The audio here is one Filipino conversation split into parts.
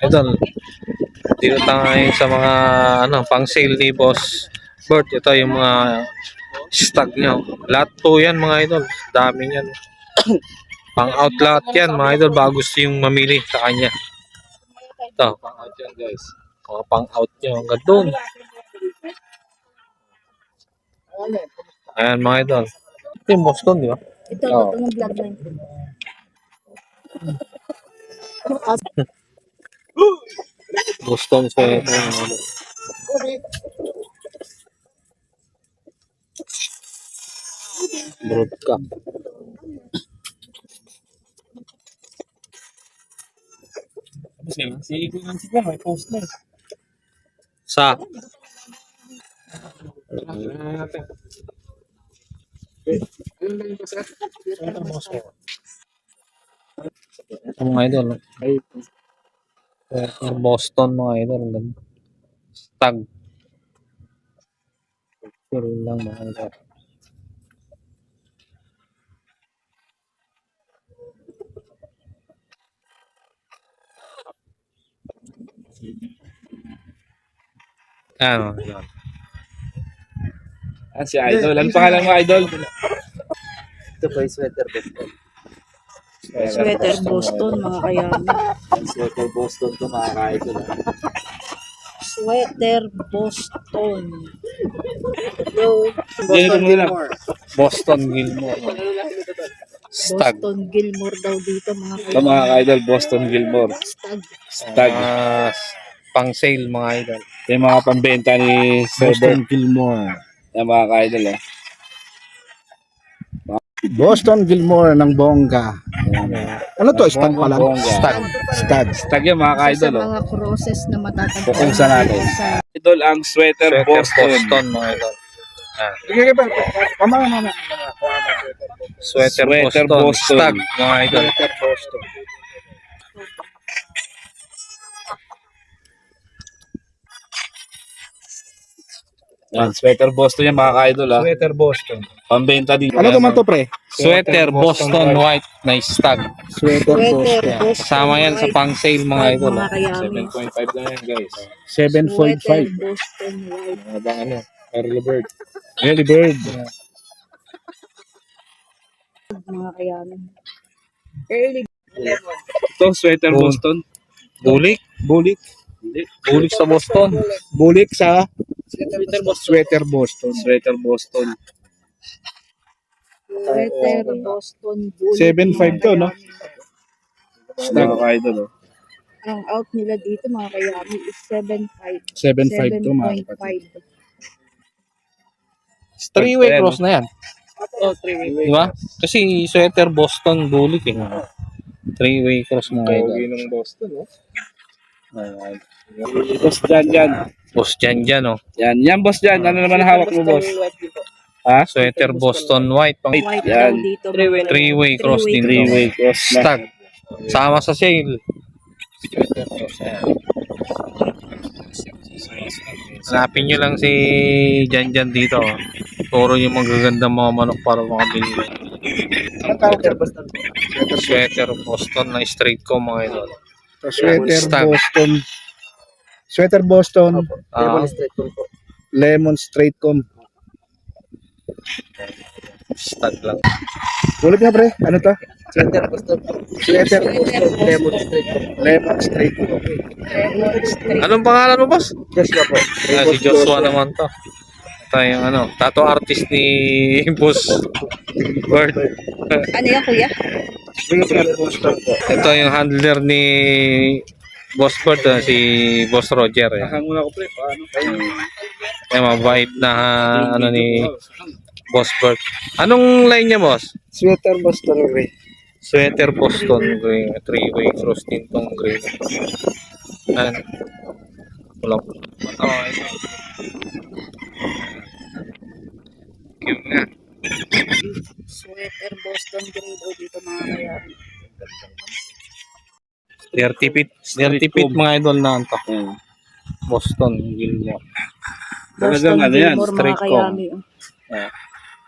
Idol, dito tayo sa mga ano, pang sale ni Boss Bert. Ito yung mga stock nyo. Lahat po yan mga idol. Dami yan. Pang out lahat yan mga idol. Baka gusto yung mamili sa kanya. Ito, pang out yan guys. Mga pang out nyo. Hanggang doon. Ayan mga idol. Ito yung Boston, di ba? Ito, itong vlog na ito. Boston sweater. Broadcast. Si Kuya Sika, may post na. Sa ito mga idol. Sweater Boston mga idol. Ang ganda. Stag. Pero lang mga idol. Ano, yun. Si Idol. Ano pangalan mo, Idol? Ito po yung sweater Boston. Sweater Boston, mga kayami. Sweater Boston to mga ka-idol. Sweater Boston. Hello. Boston Gilmore. Boston Gilmore. Stag. Boston Gilmore daw dito, mga Ito mga ka-idol, Boston Gilmore. Stag. Stag. Pang sale mga idol. Yung mga pambenta ni Sir Boston Bert. Gilmore. Yung mga ka-idol eh. Boston Gilmore ng bongga. Ano to? Stag pala? Bongga. Stag. Stag. Stag yung mga Sa ka-idol oh. mga crosses na matatagpuan Kung saan natin. sa Idol ang sweater, Sweater Boston. Boston mga idol. Sige ba? Pamana na. Sweater, Sweater Boston. Boston. Stag mga idol. Sweater Boston. Yan, sweater Boston yung mga ka-idol ah. Sweater Boston. Pambenta din. Ano naman to pre? Sweater Boston white na stag. Sweater Sweater Boston. Boston. Kasama yan sa pang sale mga idol. Mga kayami. 7.5 lang yan guys. 7.5. Sweater Boston white. Abang ano, early bird. Early bird. Mga kayami. Early. Ito, sweater Oh. Boston. Bulik. Bulik. Bulik sa Boston. Bulik sa Sweater Boston. Sweater Boston. Sweater Boston. Sweater Boston. Bullet, 7.5 to, no? Mga ka-idol oh. Ang out nila dito, mga kayami, is 7.5. 7.5 to mga kapatid. 7.5. Three-way cross na yan. Oh, 3-way. Di ba? Kasi sweater Boston bulik eh. Three-way cross mga idol. ng Boston oh. Boss dyan. Boss dyan oh. Yan boss dyan. Ano naman ang hawak mo boss? Ha? Sweater Boston white. Pang White Yan. daw dito. three-way cross din to. 3-way cross na. Stag. Sama sa sale. Hanapin nyo lang si Jan dito. Puro yung magagandang mga manok para makabili. Sweater Boston na straight ko mga idol. Sweater Stag. Boston. Sweater Boston. Ah, Lemon straight comb. stag lang. Bulik nga pre. Ano to? Sweater Boston. Sweater Boston. Lemon straight po. Lemon straight comb. Anong pangalan mo, boss? Joshua po. Si Joshua naman to. Ito yung ano, tattoo artist ni Boss Bert. Ano yan, kuya? Sweater Boston po. Ito yung handler ni Boss Bert, si Boss Roger. Eh. Hang muna ko pre. Paano? May mabait na ano ni Boss Bert. Anong line niya, boss? Sweater Boston pre. Sweater Boston green, three-way cross din tong green. Ayan. Kulang. Oh, ito. Cute nga. Sweater Boston grade o dito, mga kayami. 30 feet mga idol na ito. Yan. Boston, Gilmore. Talagang ano yan, Gilmore, straight mga kayami.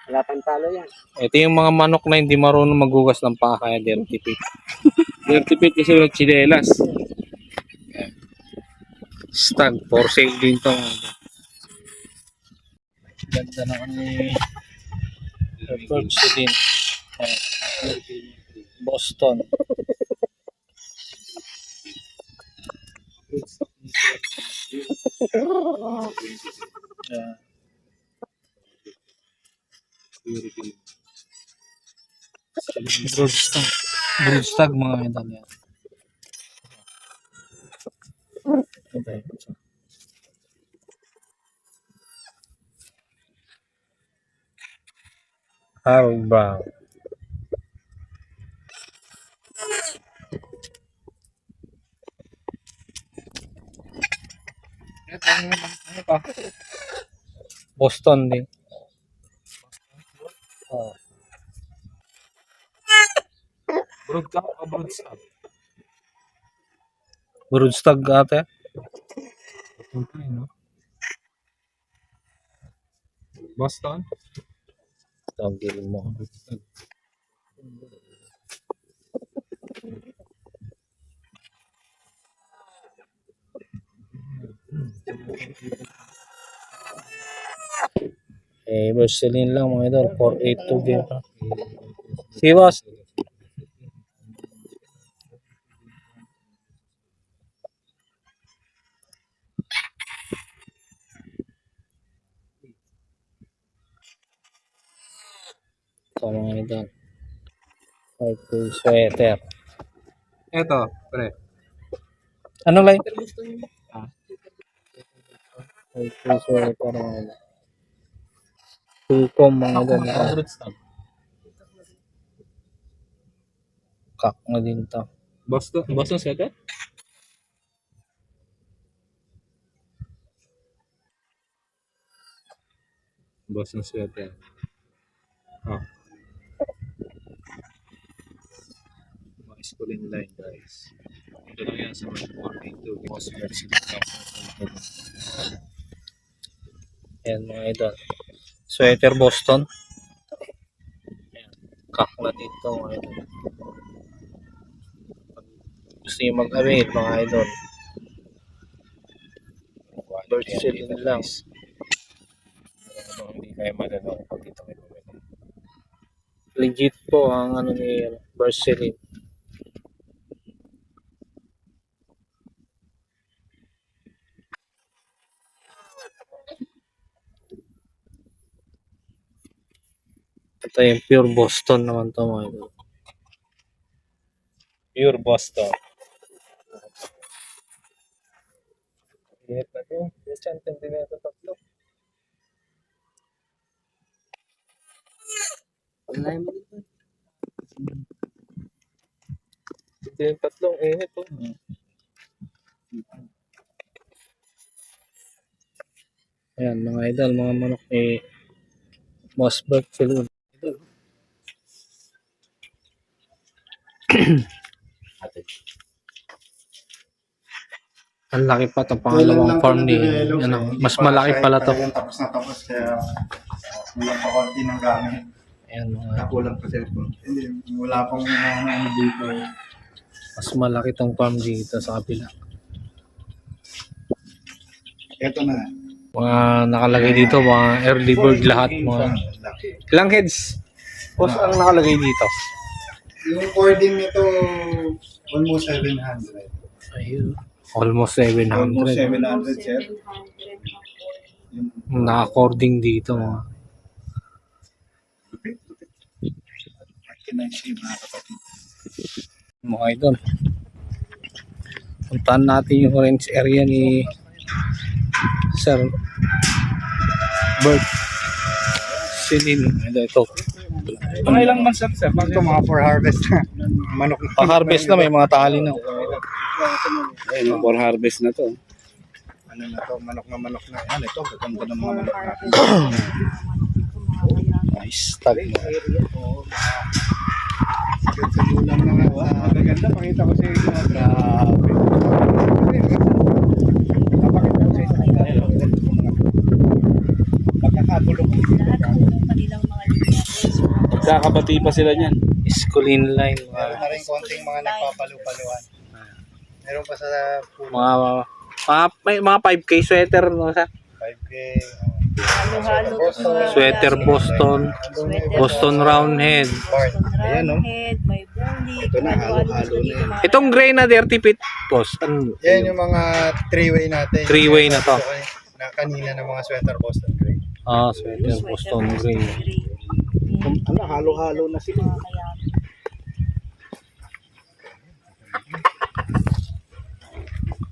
Wala pang talo yan. Ito yung mga manok na hindi marunong magugas ng paa kaya 30 feet. 30 feet kasi walang chinelas. Stag, for sale din to. Ganda na ni Porcelain. Boston. Broodstag. Broodstag mga idol yan. Okay. Harold Brown. Ano pa? Boston din. Oh. Brood ka o brood stag? Broodstag ate. Okay, no? Boston? Tagil mo. Eh, Porcelain lang mga idol. 482 din. Siwas. Ito mga idol. 5 sweater. Eto, pre. Ano lang? 5 sweater mga idol. Tukom mga idol. Brood stag. Kak na din to. Boston sweater? Boston sweater. Oh. Masculine line, guys. Ito lang yan sa mga 42. Most Mercedes. Ayan mga idol. Sweater Boston. Ayan. Kak na dito mga idol. Gusto nyo mag-avail mga idol. Porcelain lang. Hindi kayo madalaw pag dito kayo bumili. Legit po ang ano ni Porcelain. Ito yung pure Boston naman to mga idol. Pure Boston. Init na to. Yung chanting din na ito tatlo. Online mo dito. Ito yung tatlong init to. Ayan mga idol, mga manok ni Mossberg Saloon. Ang laki pa itong pangalawang farm ni ano, mas malaki pala to. Tapos na tapos kaya kulang pa konti ng gamit. Ayan mga Nakulang pa cellphone. Hindi, wala pang ano dito. mas malaki tong farm dito sa kabila. Ito na. Mga nakalagay dito, mga early bird lahat. Mga ilang heads? Boss, ang nakalagay dito? Yung cording nito, almost 700. Ayun. Almost 700. Almost 700, sir. Naka-cording dito mga. Kinag-shave mga kapatid. Mga idol. Puntahan natin yung range area ni Sir Bert Sinin. Ito. Mga ilang months na sir? Ito mga for harvest na. Manok na. Pang-harvest na, may mga tali na. Ayun, for harvest na to. Ano na to, manok na. Yan, ito, gaganda ng mga manok natin. Nice tag. Sa ulam na nga. Gaganda, pakita ko sa inyo. Grabe. Napakita ko sa inyo. Pagkakabulok. Magkakabati pa sila niyan. Iscolin line. Meron na rin konting mga nagpapalu-paluan. Meron pa sa puno. Mga May mga 5K sweater, no? 5K. Halo-halo. Sweater Boston. Boston Roundhead. Ayan, no? Head, may bully. Ito na, halo-halo na yan. Itong gray na Dirty Fit, boss. Ano? Yan yung mga three-way natin. Three-way na to. Na kanina ng mga sweater Boston Gray. Sweater Boston Gray. Ano, halo-halo na sila.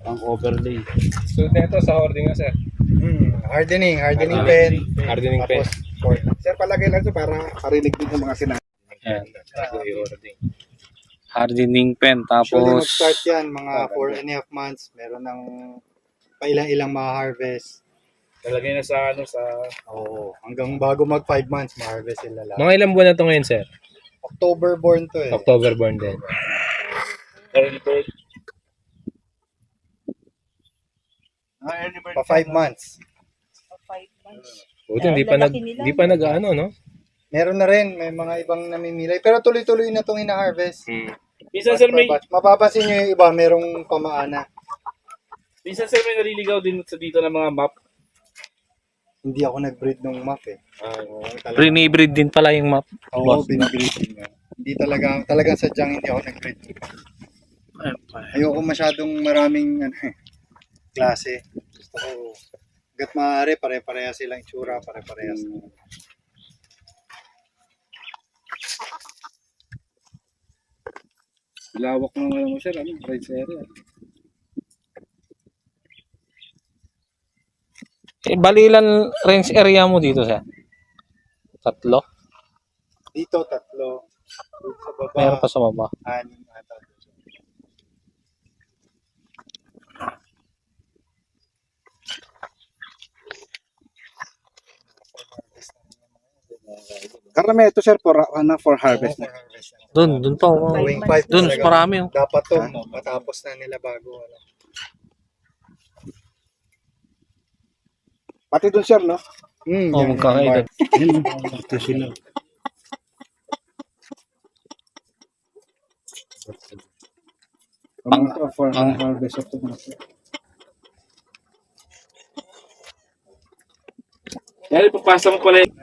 Ang overlay. So, dito sa hoarding nga, sir. Hardening pen. Hardening pen. Tapos, sport. Sir, palagay lang ito para parinig din sa mga sinabi. Ayan. Hoarding. Hardening pen. Usually, Tapos, mag-start yan, mga 4.5 months. Meron ng pailang-ilang ma-harvest. Talagay na sa ano sa... Oo, hanggang bago mag 5 months, ma-harvest sila lahat. Mga ilang buwan na to ngayon, sir? October born to eh. October born din. Early bird. Pa 5 months. 5 months. Buti, hindi pa nag-ano, no? Meron na rin, may mga ibang namimilay. Pero tuloy-tuloy na itong ina-harvest. Minsan, sir, may... Mapapansin nyo yung iba, merong pamaana. Minsan, sir, may naliligaw din sa dito ng mga map. Hindi ako nag-breed ng map eh. pre-breed din pala yung map. Oo, boss. binibreed nga. Hindi talagang sadyang hindi ako nag-breed. Ayoko masyadong maraming klase. Gusto ko, hanggat maaari, pare-pareha silang itsura, pare-parehas. Lawak ng ano mo, sir. Ano? Right area. Bali ilan range area mo dito, sir? 3? Dito, 3. Dito sa baba, Meron pa sa baba. 6 ata. Karami ito sir for harvest na. Doon pa. Going 5 Doon, marami. Dapat to, matapos na nila bago. Pati doon sir no. Magkakaedad. Ito sila. For harvest ito. Kaya ipapasa mo pala yung...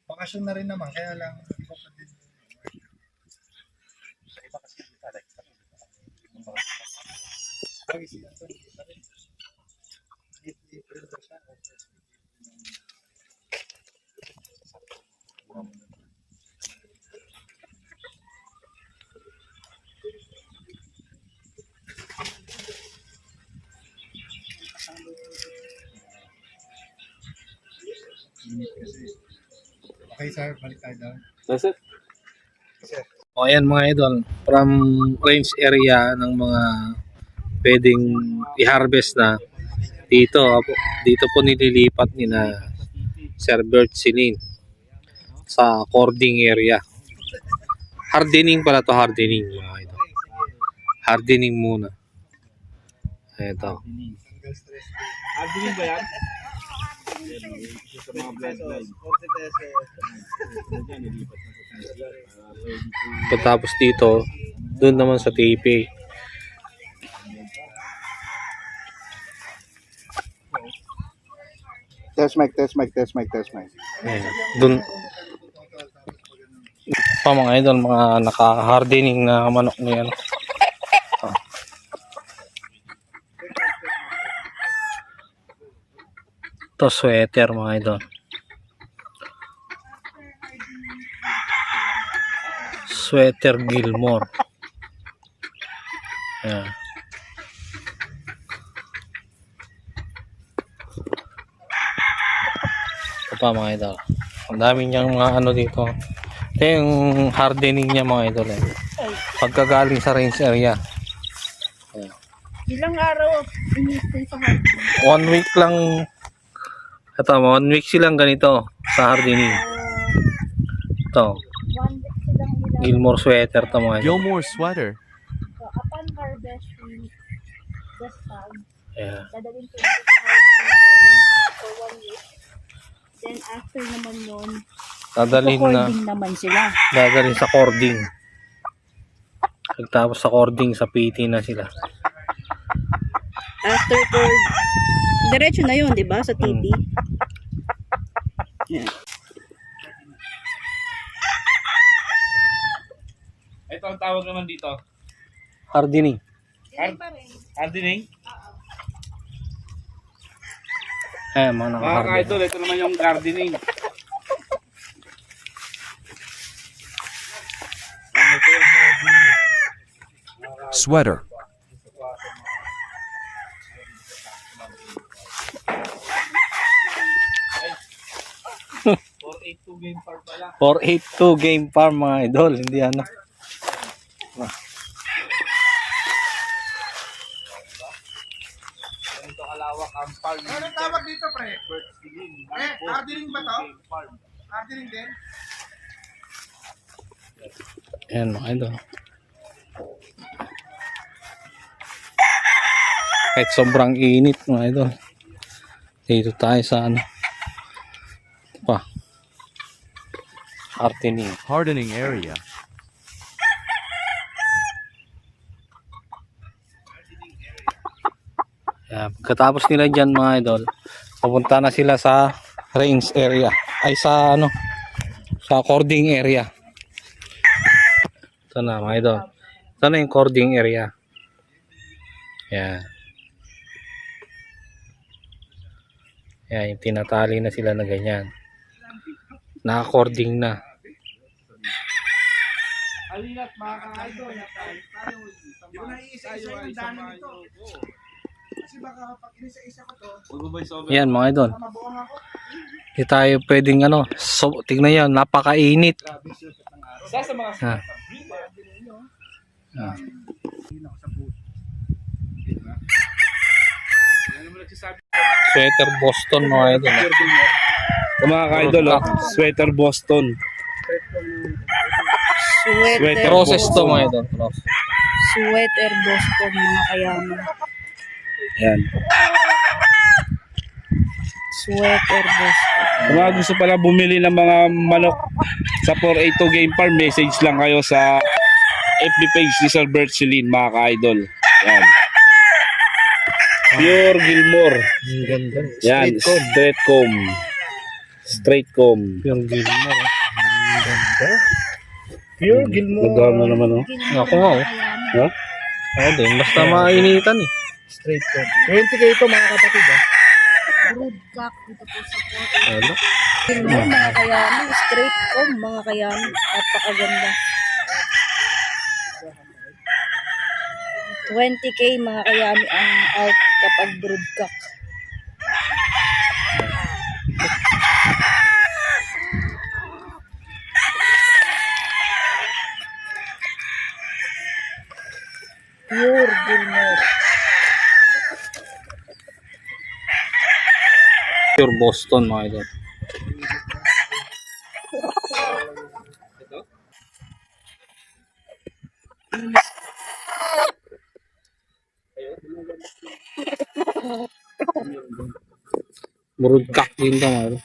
Bakasyon na rin naman, kaya lang iba pa din. Lagi sila to. April ba siya? Okay sir, balik tayo doon. Sir? O ayan mga idol, from range area ng mga pwedeng i-harvest na dito po nililipat ni na Sir Bert Sinin sa cording area. Hardening pala to, hardening mga idol. Hardening muna. Ito. Tanggal stress. Hardening ba yan? Pagkatapos dito, doon naman sa TP. Test mic. Ayan. Doon pa mga idol, mga naka-hardening na manok niyan. Ito sweater mga idol. Sweater Gilmore. Ayan. Ito pa mga idol. Ang dami niyang mga ano dito. Ito yung hardening niya mga idol. Pagkagaling sa range area. Ilang araw inistay sa hardening? 1 week lang. Ito, 1 week silang ganito sa hardening. Ito, 1 week silang nila. Gilmore sweater to mga idol. Gilmore sweater. So, upon harvest, we just Ayan. dadalhin ko dito sa hardening pen for 1 week. Then after naman nun, Dadalhin na. recording naman sila. Dadalhin sa cording. Pagtapos sa cording, sa PT na sila. After cord, diretso na yun, di ba? Sa TP. Yan. Ito ang tawag naman dito. Hardening. Hardening. Mga Mga naka-harden. ka-idol, ito naman yung gardening. Sweater. For 8-2 game par pala. 482 game farm mga idol. Hindi ano. Ganito kalawak ang farm. Ano tawag dito, pre? Gardening ba to? Gardening din? Ayan mga idol. Kahit sobrang init mga idol. Dito tayo sa ano. Ito pa. Hardening. Hardening area. Pagkatapos nila dyan mga idol, papunta na sila sa range area. Ay sa ano, sa cording area. Ito na mga idol. Ito na yung cording area. Yan. Yan, yung tinatali na sila na ganyan. Naka-cording na. Alinat mga ka-idol. Hindi ko naiisa-isa yung dami nito. Kasi baka pag inisa-isa ko to, Yan mga idol. Hindi tayo pwedeng ano, so, tignan yan, napakainit. isa sa mga Ah. Ah. Yan naman nagsasabi. Sweater Boston mga idol. Ito mga ka-idol, sweater Boston. Sweater Process to Boston. mga idol. Process. Sweater Boston, mga kayaman. Yan. Sweater Boston. Kung mga gusto pala bumili ng mga manok sa 482 Game Farm, message lang kayo sa FB page ni Sir Bert Celine, mga ka-idol. Yan. Pure Gilmore. Ang ganda. Yan, straight comb. Straight comb. Yung Gilmore. Ang ganda. Pure Gilmore. Nagdaan na naman, oh. Ako nga oh. Ha? Oo din. Basta mainitan eh. Straight ko. 20k ito mga kapatid ah. Broodcock dito po sa Port. Ano? Gilmore, mga kayaman. Straight comb, mga kayaman. Napakaganda. 20k mga kayami ang out kapag broodcock. Pure Gilmore. Pure Boston mga idol. Broodcock din ito mga idol.